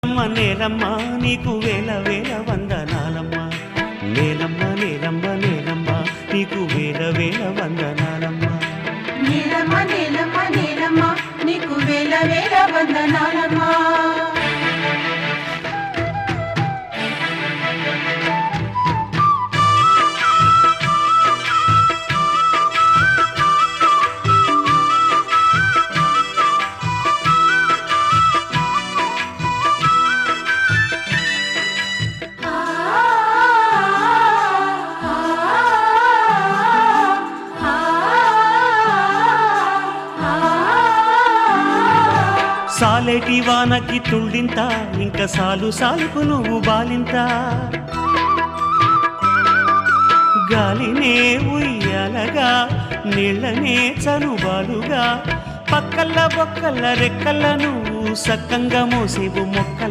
నేలమ్మ నీకు వేల వేల వందనాలమ్మ నేలమ్మ నేలమ్మ నేలమ్మ నీకు వేల వేల వందనాలమ్మ నేలమ్మ నేలమ్మ నేలమ్మ నీకు వేల వేల వందనాలమ్మ సాలేటి వానకి తుళ్ళింత ఇంక సాలు సాలుకు నువ్వు బాలింత గాలినే ఉయ్యాలగా నీళ్ళనే చనుబాలుగా పక్కల్ల బొక్కల్ల రెక్కల్ల నువ్వు సక్కంగా మోసేవు మొక్కల